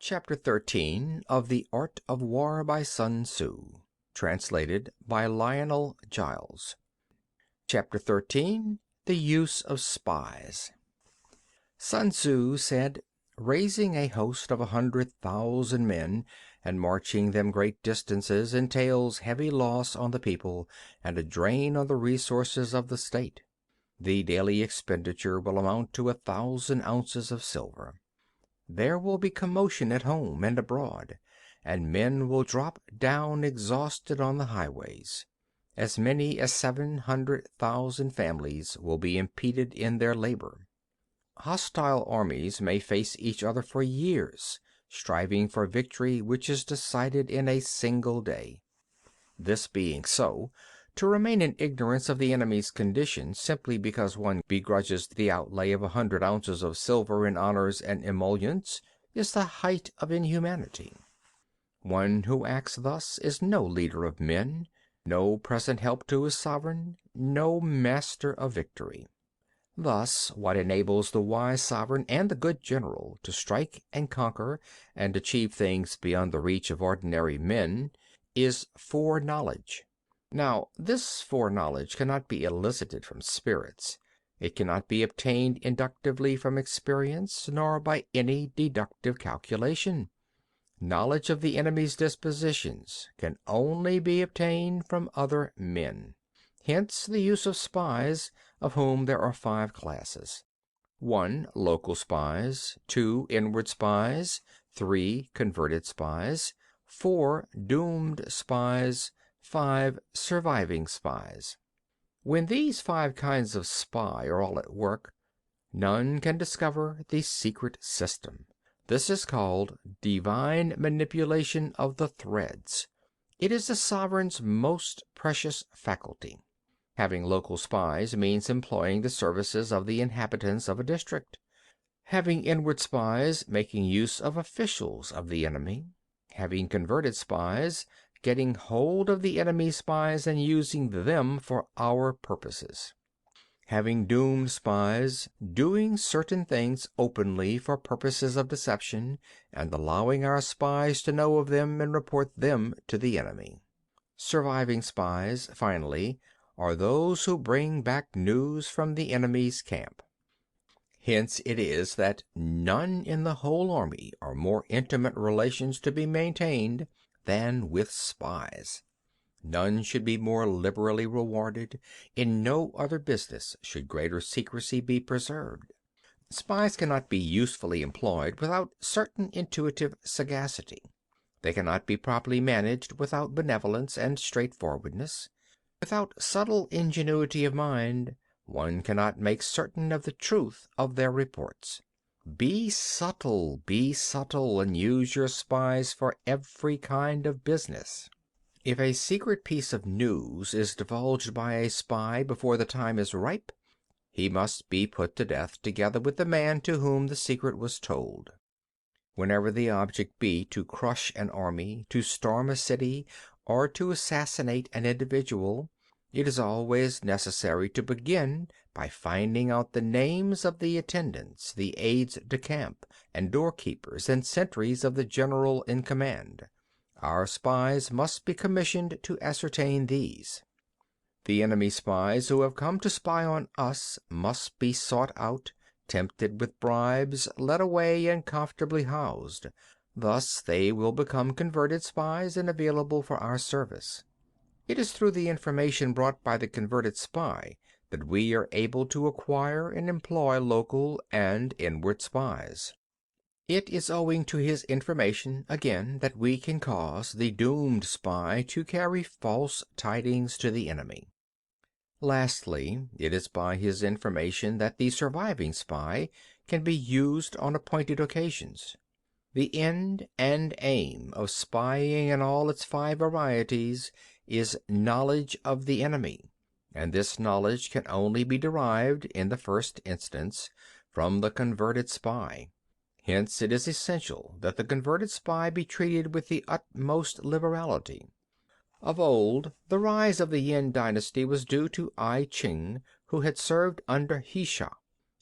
Chapter 13 of The Art of War by Sun Tzu. Translated by Lionel, Giles. Chapter 13 The Use of Spies. Sun Tzu said, raising a host of 100,000 men and marching them great distances entails heavy loss on the people and a drain on the resources of the state. The daily expenditure will amount to 1,000 ounces of silver. There will be commotion at home and abroad, and men will drop down exhausted on the highways. As many as 700,000 families will be impeded in their labor. Hostile armies may face each other for years, striving for victory which is decided in a single day. This being so, to remain in ignorance of the enemy's condition simply because one begrudges the outlay of 100 ounces of silver in honors and emoluments is the height of inhumanity. One who acts thus is no leader of men, no present help to his sovereign, no master of victory. Thus, what enables the wise sovereign and the good general to strike and conquer and achieve things beyond the reach of ordinary men is foreknowledge. Now, this foreknowledge cannot be elicited from spirits. It cannot be obtained inductively from experience, nor by any deductive calculation. Knowledge of the enemy's dispositions can only be obtained from other men. Hence the use of spies, of whom there are 5 classes. 1. Local spies. 2. Inward spies. 3. Converted spies. 4. Doomed spies. 5. Surviving spies. When these 5 kinds of spy are all at work, none can discover the secret system. This is called divine manipulation of the threads. It is the sovereign's most precious faculty. Having local spies means employing the services of the inhabitants of a district. Having inward spies, making use of officials of the enemy. Having converted spies, getting hold of the enemy's spies and using them for our purposes. Having doomed spies, doing certain things openly for purposes of deception, and allowing our spies to know of them and report them to the enemy. Surviving spies, finally, are those who bring back news from the enemy's camp. Hence it is that none in the whole army are more intimate relations to be maintained than with spies. None should be more liberally rewarded. In no other business should greater secrecy be preserved. Spies cannot be usefully employed without certain intuitive sagacity. They cannot be properly managed without benevolence and straightforwardness. Without subtle ingenuity of mind, one cannot make certain of the truth of their reports. Be subtle, and use your spies for every kind of business. If a secret piece of news is divulged by a spy before the time is ripe, he must be put to death together with the man to whom the secret was told. Whenever the object be to crush an army, to storm a city, or to assassinate an individual, it is always necessary to begin by finding out the names of the attendants, the aides de camp, and doorkeepers and sentries of the general in command. Our spies must be commissioned to ascertain these. The enemy spies who have come to spy on us must be sought out, tempted with bribes, led away, and comfortably housed. Thus they will become converted spies and available for our service. It is through the information brought by the converted spy that we are able to acquire and employ local and inward spies. It is owing to his information, again, that we can cause the doomed spy to carry false tidings to the enemy. Lastly, it is by his information that the surviving spy can be used on appointed occasions. The end and aim of spying in all its 5 varieties is knowledge of the enemy, and this knowledge can only be derived, in the first instance, from the converted spy. Hence it is essential that the converted spy be treated with the utmost liberality. Of old, the rise of the Yin dynasty was due to I Ching, who had served under Hsia.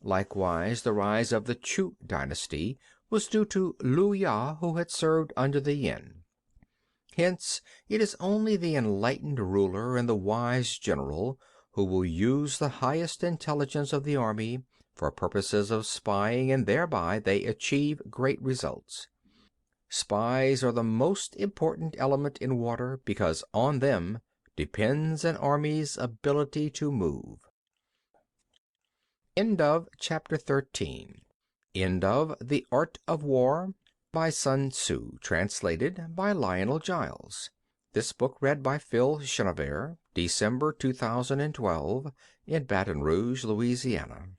Likewise, the rise of the Chu dynasty was due to Liu Ya, who had served under the Yin. Hence, it is only the enlightened ruler and the wise general who will use the highest intelligence of the army for purposes of spying, and thereby they achieve great results. Spies are the most important element in war because on them depends an army's ability to move. End of Chapter 13. End of The Art of War by Sun Tzu, translated by Lionel Giles. This book read by Phil Chenevert, December 2012, in Baton Rouge, Louisiana.